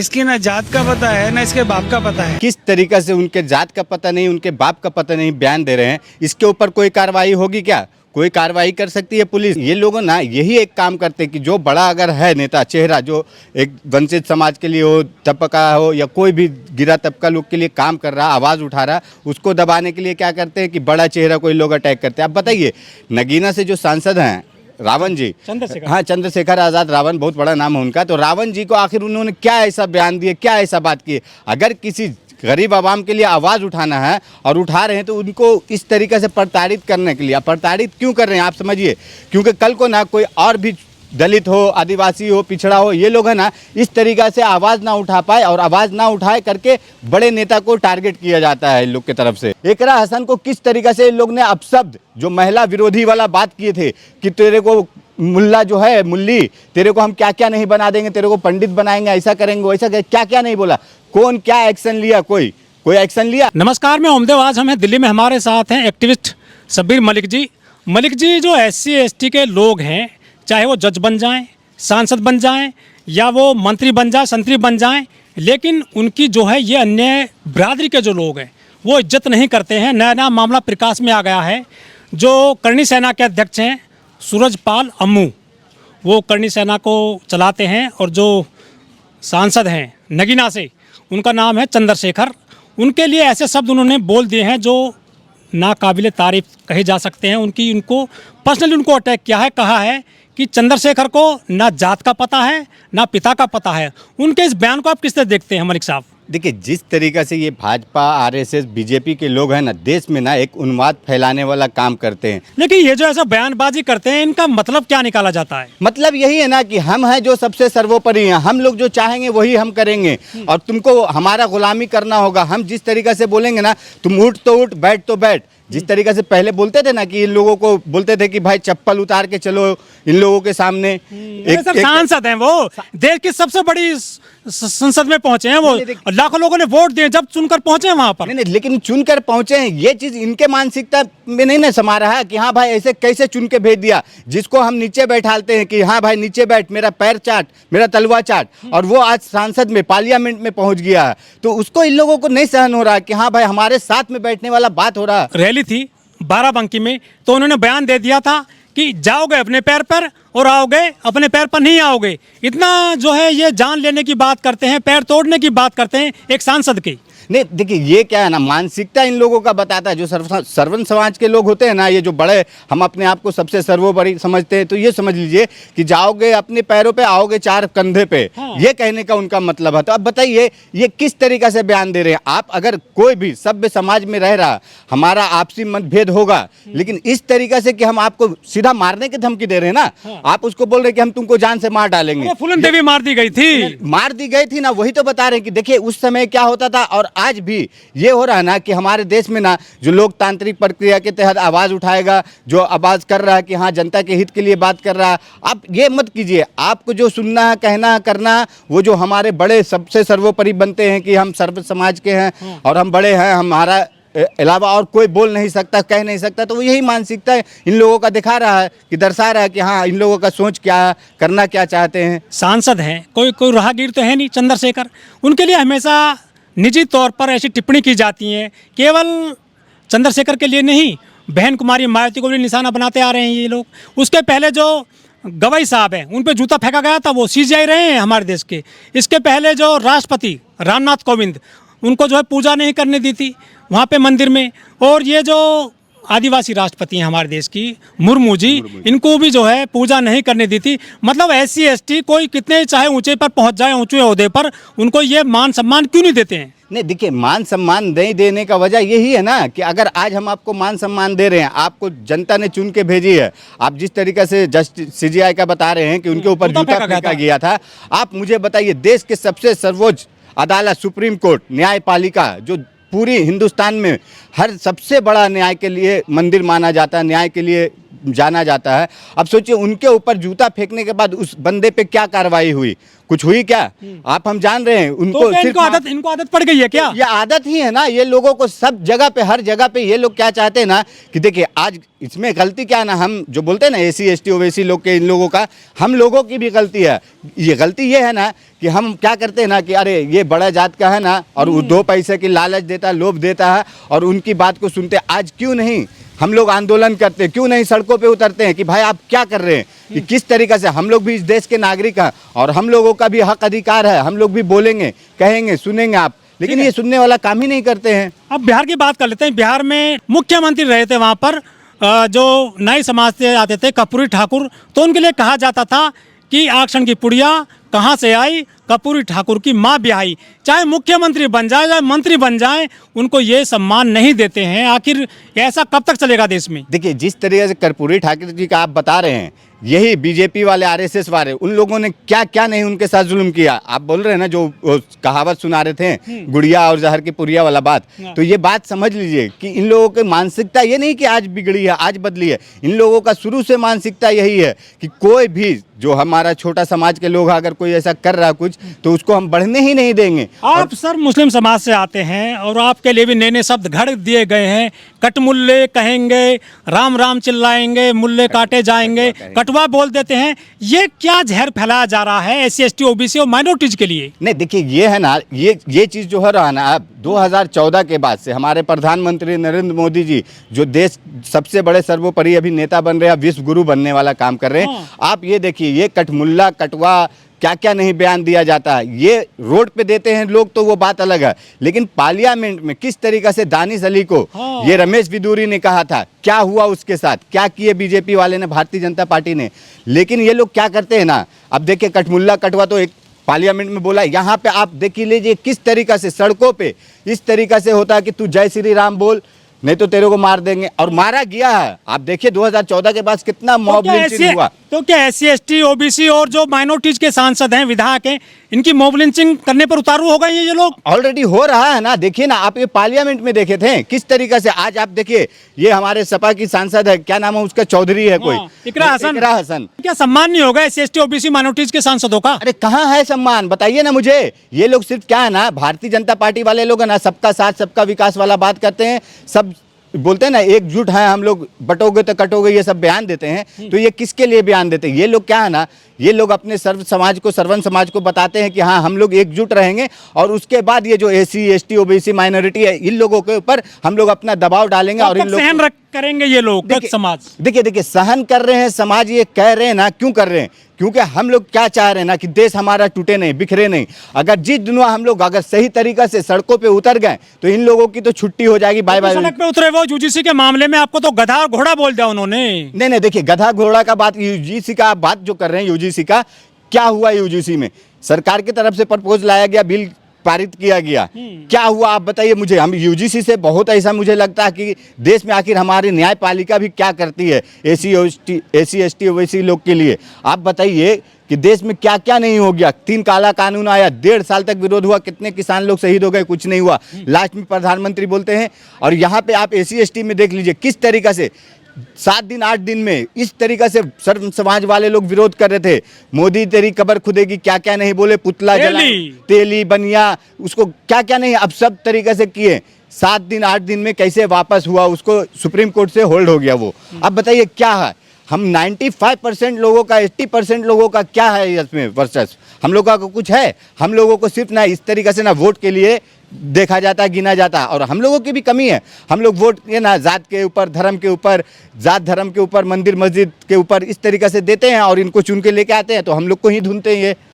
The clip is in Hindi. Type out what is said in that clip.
इसकी ना जात का पता है ना इसके बाप का पता है। किस तरीके से उनके जात का पता नहीं, उनके बाप का पता नहीं बयान दे रहे हैं, इसके ऊपर कोई कार्रवाई होगी क्या? कोई कार्रवाई कर सकती है पुलिस? ये लोग ना यही एक काम करते हैं कि जो बड़ा अगर है नेता चेहरा, जो एक वंचित समाज के लिए हो, तबका हो या कोई भी गिरा तबका लोग के लिए काम कर रहा, आवाज़ उठा रहा, उसको दबाने के लिए क्या करते हैं कि बड़ा चेहरा कोई लोग अटैक करते हैं। आप बताइए, नगीना से जो सांसद हैं रावण जी, चंद्रशेखर, हाँ चंद्रशेखर आज़ाद, रावण बहुत बड़ा नाम है उनका, तो रावण जी को आखिर उन्होंने क्या ऐसा बयान दिया, क्या ऐसा बात की? अगर किसी गरीब आवाम के लिए आवाज़ उठाना है और उठा रहे हैं तो उनको इस तरीके से प्रताड़ित करने के लिए, प्रताड़ित क्यों कर रहे हैं आप समझिए, क्योंकि कल को ना कोई और भी दलित हो, आदिवासी हो, पिछड़ा हो, ये लोग है ना इस तरीक़े से आवाज़ ना उठा पाए, और आवाज़ ना उठाए करके बड़े नेता को टारगेट किया जाता है इन लोग की तरफ से। एकरा हसन को किस तरीक़े से इन लोग ने अपशब्द, जो महिला विरोधी वाला बात किए थे कि तेरे को मुल्ला जो है मुल्ली, तेरे को हम क्या क्या नहीं बना देंगे, तेरे को पंडित बनाएंगे, ऐसा करेंगे वैसा करेंगे, क्या क्या नहीं बोला, कौन क्या एक्शन लिया, कोई एक्शन लिया? नमस्कार, मैं ओमदेव। आज हम हैं दिल्ली में, हमारे साथ हैं एक्टिविस्ट शब्बीर मलिक जी। मलिक जी, जो SC ST के लोग हैं, चाहे वो जज बन जाएं, सांसद बन जाएं या वो मंत्री बन जाएं, संतरी बन जाएं, लेकिन उनकी जो है ये अन्य बिरादरी के जो लोग हैं वो इज्जत नहीं करते हैं। नया मामला प्रकाश में आ गया है। जो करणी सेना के अध्यक्ष हैं सूरजपाल अम्मू, वो करणी सेना को चलाते हैं, और जो सांसद हैं नगीना से, उनका नाम है चंद्रशेखर। उनके लिए ऐसे शब्द उन्होंने बोल दिए हैं जो नाकाबिले तारीफ कहे जा सकते हैं। उनको पर्सनली उनको अटैक किया है, कहा है कि चंद्रशेखर को ना जात का पता है ना पिता का पता है। उनके इस बयान को आप किस तरह देखते हैं मलिक साहब? देखिए, जिस तरीक़े से ये भाजपा, RSS, बीजेपी के लोग हैं ना, देश में ना एक उन्माद फैलाने वाला काम करते हैं। लेकिन ये जो ऐसा बयानबाजी करते हैं, इनका मतलब क्या निकाला जाता है? मतलब यही है ना कि हम हैं जो सबसे सर्वोपरि हैं, हम लोग जो चाहेंगे वही हम करेंगे, और तुमको हमारा गुलामी करना होगा। हम जिस तरीक़े से बोलेंगे ना, तुम उठ तो उठ, बैठ तो बैठ। जिस तरीके से पहले बोलते थे ना कि इन लोगों को बोलते थे कि भाई चप्पल उतार के चलो इन लोगों के सामने। एक सांसद हैं, वो देश की सबसे बड़ी संसद में पहुंचे हैं, वो लाखों लोगों ने वोट दिए जब चुनकर पहुंचे हैं वहां पर। नहीं, लेकिन चुनकर पहुंचे हैं, ये चीज इनके मानसिकता में नहीं ना समा रहा है कि हाँ भाई ऐसे कैसे चुन के भेज दिया, जिसको हम नीचे बैठालते हैं कि हाँ भाई नीचे बैठ, मेरा पैर चाट, मेरा तलवा चाट, और वो आज सांसद में, पार्लियामेंट में पहुंच गया है, तो उसको इन लोगों को नहीं सहन हो रहा कि हाँ भाई हमारे साथ में बैठने वाला बात हो रहा। रैली थी बाराबंकी में, तो उन्होंने बयान दे दिया था कि जाओगे अपने पैर पर और आओगे अपने पैर पर नहीं आओगे। इतना जो है ये जान लेने की बात करते हैं, पैर तोड़ने की बात करते हैं एक सांसद की। नहीं देखिए, ये क्या है ना, मानसिकता इन लोगों का बताता है। जो सर्वन समाज के लोग होते हैं ना, ये जो बड़े, हम अपने आप को सबसे सर्वोपरि समझते हैं, तो ये समझ लीजिए कि जाओगे अपने पैरों पे, आओगे चार कंधे पे। हाँ। ये कहने का उनका मतलब है। तो अब बताइए ये किस तरीके से बयान दे रहे हैं आप? अगर कोई भी सभ्य समाज में रह रहा, हमारा आपसी मतभेद होगा, लेकिन इस तरीके से कि हम आपको सीधा मारने की धमकी दे रहे हैं ना। हाँ। आप उसको बोल रहे कि हम तुमको जान से मार डालेंगे। फूलन देवी मार दी गई थी ना, वही तो बता रहे हैं कि देखिए उस समय क्या होता था, और आज भी ये हो रहा है ना कि हमारे देश में ना जो लोकतांत्रिक प्रक्रिया के तहत आवाज उठाएगा, जो आवाज कर रहा है कि हाँ जनता के हित के लिए बात कर रहा है, आप ये मत कीजिए। आपको जो सुनना है, कहना है, करना है, वो जो हमारे बड़े सबसे सर्वोपरि बनते हैं कि हम सर्व समाज के हैं और हम बड़े हैं, हमारा अलावा और कोई बोल नहीं सकता, कह नहीं सकता, तो वो यही मानसिकता इन लोगों का दिखा रहा है कि दर्शा रहा है कि हाँ इन लोगों का सोच क्या है, करना क्या चाहते हैं। सांसद हैं, कोई राहगीर तो है नहीं चंद्रशेखर, उनके लिए हमेशा निजी तौर पर ऐसी टिप्पणी की जाती है। केवल चंद्रशेखर के लिए नहीं, बहन कुमारी मायावती को भी निशाना बनाते आ रहे हैं ये लोग। उसके पहले जो गवई साहब हैं, उन पे जूता फेंका गया था, वो CGI रहे हैं हमारे देश के। इसके पहले जो राष्ट्रपति रामनाथ कोविंद, उनको जो है पूजा नहीं करने दी थी वहाँ पे मंदिर में। और ये जो आदिवासी राष्ट्रपति हैं हमारे देश की, मुर्मू जी, इनको भी जो है पूजा नहीं करने दी थी। मतलब SC ST कोई कितने चाहे ऊंचे पर पहुंच जाए, ऊंचे ओहदे पर, उनको ये मान सम्मान क्यों नहीं देते हैं? नहीं देखिए, मान सम्मान नहीं देने का वजह यही है ना कि अगर आज हम आपको मान सम्मान दे रहे हैं, आपको जनता ने चुन के भेजी है, आप जिस तरीके से जस्टिस CGI का बता रहे हैं कि उनके ऊपर जूता फेंका गया था, आप मुझे बताइए देश के सबसे सर्वोच्च अदालत सुप्रीम कोर्ट, न्यायपालिका, जो पूरी हिंदुस्तान में हर सबसे बड़ा न्याय के लिए मंदिर माना जाता है, न्याय के लिए जाना जाता है। अब सोचिए उनके ऊपर जूता फेंकने के बाद उस बंदे पे क्या कार्रवाई हुई, कुछ हुई क्या? आप हम जान रहे हैं उनको तो क्या सिर्फ इनको आदत पड़ गई है क्या? ये आदत ही है ना, ये लोगों को सब जगह पे, हर जगह पे ये लोग क्या चाहते हैं ना कि देखिए आज इसमें गलती क्या है ना, हम जो बोलते हैं ना एसी एसटी ओबीसी लोग के, इन लोगों का, हम लोगों की भी गलती है। ये गलती ये है ना कि हम क्या करते हैं ना कि अरे ये बड़ा जात का है ना, और वो 2 पैसे की लालच देता है, लोभ देता है, और उनकी बात को सुनते। आज क्यों नहीं हम लोग आंदोलन करते, क्यों नहीं सड़कों पे उतरते हैं कि भाई आप क्या कर रहे हैं, कि किस तरीक़े से हम लोग भी इस देश के नागरिक हैं और हम लोगों का भी हक अधिकार है, हम लोग भी बोलेंगे, कहेंगे, सुनेंगे आप, लेकिन ये सुनने वाला काम ही नहीं करते हैं। अब बिहार की बात कर लेते हैं। बिहार में मुख्यमंत्री रहे थे, वहाँ पर जो नाई समाज से आते थे कर्पूरी ठाकुर, तो उनके लिए कहा जाता था कि आरक्षण की पुड़िया कहाँ से आई, कर्पूरी ठाकुर की माँ ब्याही। चाहे मुख्यमंत्री बन जाए चाहे मंत्री बन जाए, उनको ये सम्मान नहीं देते हैं। आखिर ऐसा कब तक चलेगा देश में? देखिए जिस तरीके से कर्पूरी ठाकुर जी का आप बता रहे हैं, यही बीजेपी वाले आरएसएस वाले, उन लोगों ने क्या क्या नहीं उनके साथ जुल्म किया। आप बोल रहे हैं ना जो कहावत सुना रहे थे गुड़िया और जहर की पुड़िया वाला बात, तो ये बात समझ लीजिए कि इन लोगों की मानसिकता ये नहीं कि आज बिगड़ी है, आज बदली है। इन लोगों का शुरू से मानसिकता यही है कि कोई भी जो हमारा छोटा समाज के लोग अगर कोई ऐसा कर रहा कुछ, तो उसको हम बढ़ने ही नहीं देंगे। आप सर मुस्लिम समाज से आते हैं और आपके लिए भी नए नए शब्द घड़ दिए गए हैं। कटमुल्ले कहेंगे, राम राम चिल्लाएंगे, मुल्ले काटे जाएंगे, कटवा बोल देते हैं। ये क्या जहर फैलाया जा रहा है एससी एसटी ओबीसी और माइनॉरिटीज के लिए? नहीं देखिए ये है ना, ये चीज़ जो है रहा ना, अब 2014 के बाद से हमारे प्रधानमंत्री नरेंद्र मोदी जी जो देश सबसे बड़े सर्वोपरि अभी नेता बन रहे हैं, विश्व गुरु बनने वाला काम कर रहे हैं। आप ये देखिए ये कटमुल्ला कटवा क्या क्या नहीं बयान दिया जाता है, ये रोड पे देते हैं लोग तो वो बात अलग है, लेकिन पार्लियामेंट में किस तरीके से दानिश अली को ये रमेश विदुरी ने कहा था, क्या हुआ उसके साथ, क्या किए बीजेपी वाले ने, भारतीय जनता पार्टी ने। लेकिन ये लोग क्या करते हैं ना, अब देखिए कटमुल्ला कटवा तो एक पार्लियामेंट में बोला, यहाँ पे आप देख लीजिए किस तरीका से सड़कों पे इस तरीका से होता है कि तू जय श्री राम बोल नहीं तो तेरे को मार देंगे, और मारा गया है। आप देखिए 2014 के बाद कितना मॉब लिंचिंग हुआ। तो क्या एससी एसटी ओबीसी और जो माइनॉरिटीज के सांसद हैं, विधायक हैं, इनकी मॉब लिंचिंग करने पर उतारू हो गए ये लोग? ऑलरेडी हो रहा है ना, देखिए ना आप, ये पार्लियामेंट में देखे थे किस तरीके से। आज आप देखिए ये हमारे सपा की सांसद है, क्या नाम है उसका, चौधरी है कोई, इकरा हसन। क्या सम्मान नहीं होगा एससी एसटी ओबीसी माइनॉरिटीज के सांसदों का? अरे कहाँ है सम्मान, बताइए ना मुझे। ये लोग सिर्फ क्या है ना, भारतीय जनता पार्टी वाले लोग है ना, सबका साथ सबका विकास वाला बात करते हैं, सब बोलते हैं ना एकजुट है हम लोग, बटोगे तो कटोगे, ये सब बयान देते हैं। तो ये किसके लिए बयान देते हैं? ये लोग क्या है ना, ये लोग अपने सर्व समाज को, सर्वन समाज को बताते हैं कि हाँ हम लोग एकजुट रहेंगे, और उसके बाद ये जो एससी एसटी ओबीसी माइनॉरिटी है, इन लोगों के ऊपर हम लोग अपना दबाव डालेंगे। और इन लोग सहन करेंगे ये लोग समाज? देखिए सहन कर रहे हैं समाज, ये कह रहे हैं ना, क्यों कर रहे हैं? क्योंकि हम लोग क्या चाह रहे हैं ना कि देश हमारा टूटे नहीं, बिखरे नहीं। अगर जिस दिन हम लोग अगर सही तरीका से सड़कों पे उतर गए तो इन लोगों की तो छुट्टी हो जाएगी, बाय बाय। सड़क पे उतरे वो यूजीसी के मामले में आपको तो गधा घोड़ा बोल दिया उन्होंने। नहीं देखिए गधा घोड़ा का बात, यूजीसी का आप बात जो कर रहे हैं, यूजीसी का क्या हुआ? यूजीसी में सरकार की तरफ से प्रपोज लाया गया, बिल पारित किया गया, क्या हुआ आप बताइए मुझे। हम यूजीसी से बहुत ऐसा मुझे लगता है कि देश में आखिर हमारी न्यायपालिका भी क्या करती है एससी एसटी ओबीसी लोग के लिए। आप बताइए कि देश में क्या क्या नहीं हो गया। 3 काला कानून आया, 1.5 साल तक विरोध हुआ, कितने किसान लोग शहीद हो गए, कुछ नहीं हुआ। लास्ट में प्रधानमंत्री बोलते हैं, और यहाँ पे आप एससी एसटी में देख लीजिए किस तरीका से 7 दिन 8 दिन में इस तरीका से सर्व समाज वाले लोग विरोध कर रहे थे। मोदी तेरी कब्र खुदेगी, क्या क्या नहीं बोले, पुतला जला, तेली बनिया, उसको क्या क्या नहीं, अब सब तरीके से किए। 7 दिन 8 दिन में कैसे वापस हुआ, उसको सुप्रीम कोर्ट से होल्ड हो गया वो। अब बताइए क्या है, हम 95% लोगों का, 80% लोगों का क्या है इसमें वर्चस्व? हम लोगों का कुछ है? हम लोगों को सिर्फ ना इस तरीके से ना वोट के लिए देखा जाता है, गिना जाता है, और हम लोगों की भी कमी है। हम लोग वोट ये ना जात के ऊपर, धर्म के ऊपर, जात धर्म के ऊपर, मंदिर मस्जिद के ऊपर इस तरीके से देते हैं, और इनको चुन के लेके आते हैं, तो हम लोग को ही ढूंढते हैं ये।